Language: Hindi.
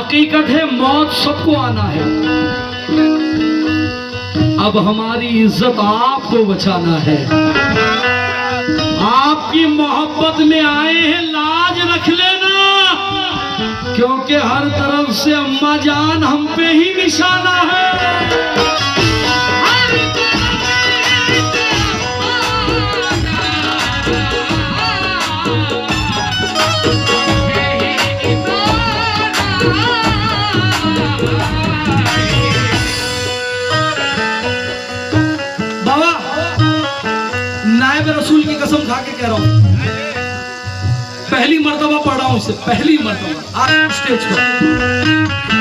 हकीकत है मौत सबको आना है। अब हमारी इज्जत आपको बचाना है। आपकी मोहब्बत में आए हैं, लाज रख लेना, क्योंकि हर तरफ से अम्मा जान हम पे ही निशाना है। रसूल की कसम खा के कह रहा हूं, पहली मर्तबा पढ़ रहा हूं उसे, पहली मर्तबा आप स्टेज पर